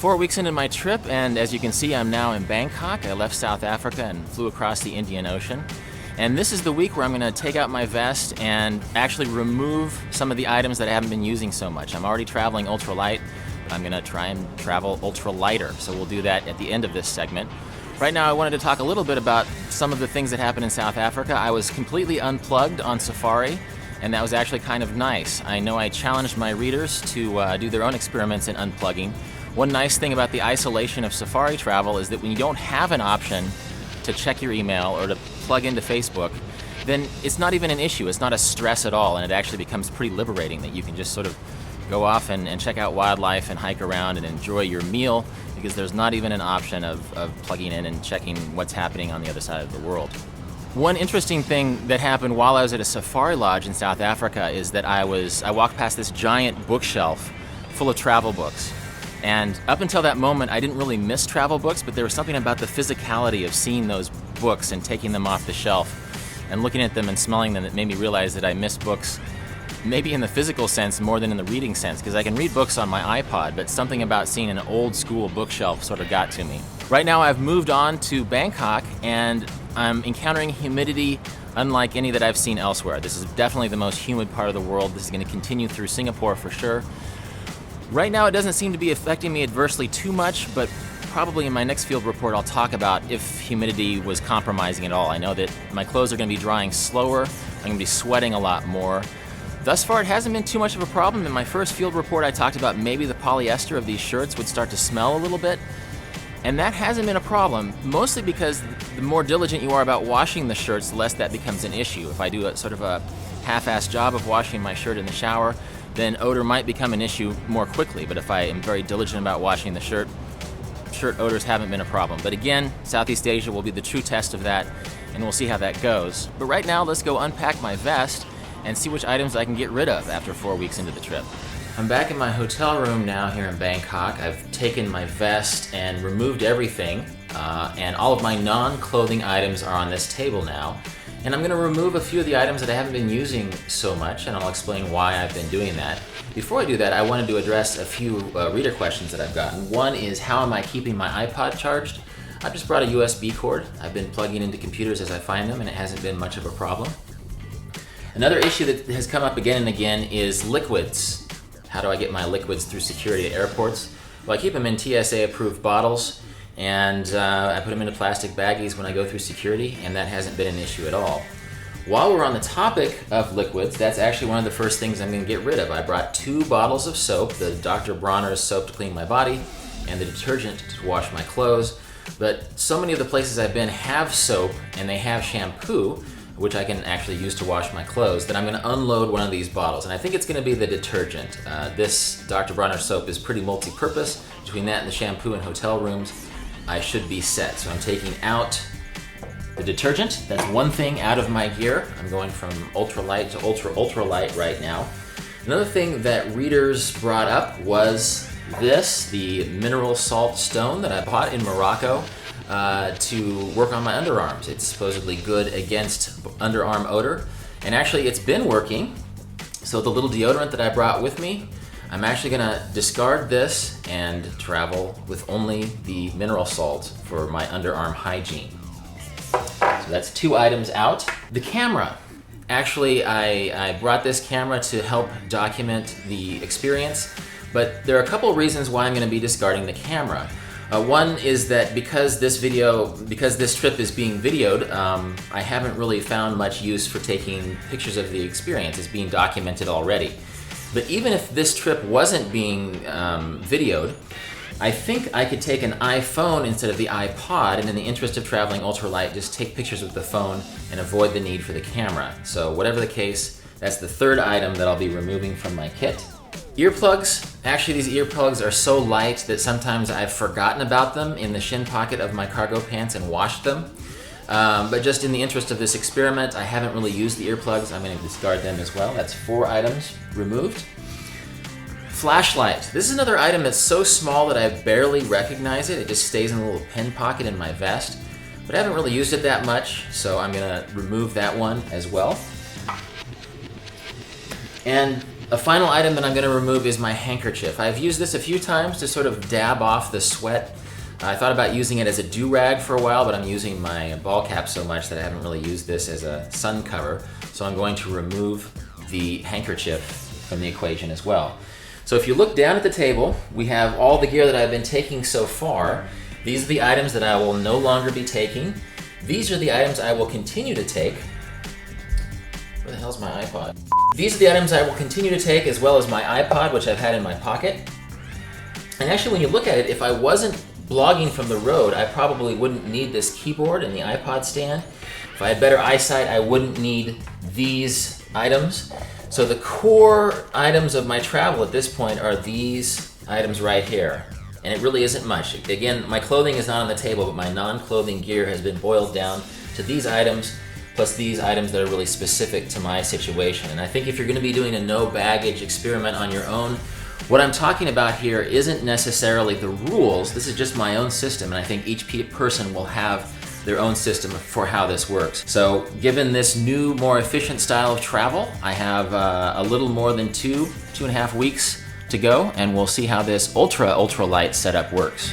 4 weeks into my trip, and as you can see, I'm now in Bangkok. I left South Africa and flew across the Indian Ocean. And this is the week where I'm going to take out my vest and actually remove some of the items that I haven't been using so much. I'm already traveling ultralight, but I'm going to try and travel ultralighter. So we'll do that at the end of this segment. Right now, I wanted to talk a little bit about some of the things that happened in South Africa. I was completely unplugged on Safari, and that was actually kind of nice. I know I challenged my readers to do their own experiments in unplugging. One nice thing about the isolation of Safari travel is that when you don't have an option to check your email or to plug into Facebook, then it's not even an issue. It's not a stress at all, and it actually becomes pretty liberating that you can just sort of go off and check out wildlife and hike around and enjoy your meal, because there's not even an option of plugging in and checking what's happening on the other side of the world. One interesting thing that happened while I was at a safari lodge in South Africa is that I walked past this giant bookshelf full of travel books. And up until that moment, I didn't really miss travel books, but there was something about the physicality of seeing those books and taking them off the shelf and looking at them and smelling them that made me realize that I miss books, maybe in the physical sense more than in the reading sense, because I can read books on my iPod, but something about seeing an old school bookshelf sort of got to me. Right now I've moved on to Bangkok, and I'm encountering humidity unlike any that I've seen elsewhere. This is definitely the most humid part of the world. This is going to continue through Singapore for sure. Right now, it doesn't seem to be affecting me adversely too much, but probably in my next field report, I'll talk about if humidity was compromising at all. I know that my clothes are going to be drying slower. I'm going to be sweating a lot more. Thus far, it hasn't been too much of a problem. In my first field report, I talked about maybe the polyester of these shirts would start to smell a little bit, and that hasn't been a problem, mostly because the more diligent you are about washing the shirts, the less that becomes an issue. If I do a sort of a half-assed job of washing my shirt in the shower, then odor might become an issue more quickly. But if I am very diligent about washing the shirt odors haven't been a problem. But again, Southeast Asia will be the true test of that, and we'll see how that goes. But right now, let's go unpack my vest and see which items I can get rid of after 4 weeks into the trip. I'm back in my hotel room now here in Bangkok. I've taken my vest and removed everything, and all of my non-clothing items are on this table now. And I'm going to remove a few of the items that I haven't been using so much, and I'll explain why I've been doing that. Before I do that, I wanted to address a few reader questions that I've gotten. One is, how am I keeping my iPod charged? I've just brought a USB cord. I've been plugging into computers as I find them, and it hasn't been much of a problem. Another issue that has come up again and again is liquids. How do I get my liquids through security at airports? Well, I keep them in TSA-approved bottles, and I put them into plastic baggies when I go through security, and that hasn't been an issue at all. While we're on the topic of liquids, that's actually one of the first things I'm going to get rid of. I brought 2 bottles of soap, the Dr. Bronner's soap to clean my body, and the detergent to wash my clothes. But so many of the places I've been have soap, and they have shampoo, which I can actually use to wash my clothes, that I'm going to unload one of these bottles. And I think it's going to be the detergent. This Dr. Bronner soap is pretty multi-purpose. Between that and the shampoo in hotel rooms, I should be set. So I'm taking out the detergent. That's one thing out of my gear. I'm going from ultralight to ultralight right now. Another thing that readers brought up was this, the mineral salt stone that I bought in Morocco to work on my underarms. It's supposedly good against underarm odor, and actually it's been working. So the little deodorant that I brought with me, I'm actually gonna discard this and travel with only the mineral salt for my underarm hygiene. So that's 2 items out. The camera. Actually, I brought this camera to help document the experience, but there are a couple reasons why I'm gonna be discarding the camera. One is that because this trip is being videoed, I haven't really found much use for taking pictures of the experience. It's being documented already. But even if this trip wasn't being videoed, I think I could take an iPhone instead of the iPod, and in the interest of traveling ultralight, just take pictures with the phone and avoid the need for the camera. So whatever the case, that's the 3rd item that I'll be removing from my kit. Earplugs. Actually, these earplugs are so light that sometimes I've forgotten about them in the shin pocket of my cargo pants and washed them. But just in the interest of this experiment, I haven't really used the earplugs. I'm going to discard them as well. That's 4 items removed. Flashlight. This is another item that's so small that I barely recognize it. It just stays in a little pen pocket in my vest. But I haven't really used it that much, so I'm going to remove that one as well. And A final item that I'm going to remove is my handkerchief. I've used this a few times to sort of dab off the sweat. I thought about using it as a do-rag for a while, but I'm using my ball cap so much that I haven't really used this as a sun cover. So I'm going to remove the handkerchief from the equation as well. So if you look down at the table, we have all the gear that I've been taking so far. These are the items that I will no longer be taking. These are the items I will continue to take. Where the hell's my iPod? These are the items I will continue to take, as well as my iPod, which I've had in my pocket. And actually, when you look at it, if I wasn't blogging from the road, I probably wouldn't need this keyboard and the iPod stand. If I had better eyesight, I wouldn't need these items. So the core items of my travel at this point are these items right here. And it really isn't much. Again, my clothing is not on the table, but my non-clothing gear has been boiled down to these items, plus these items that are really specific to my situation. And I think if you're going to be doing a no baggage experiment on your own, what I'm talking about here isn't necessarily the rules. This is just my own system, and I think each person will have their own system for how this works. So given this new, more efficient style of travel, I have a little more than 2.5 weeks to go, and we'll see how this ultra light setup works.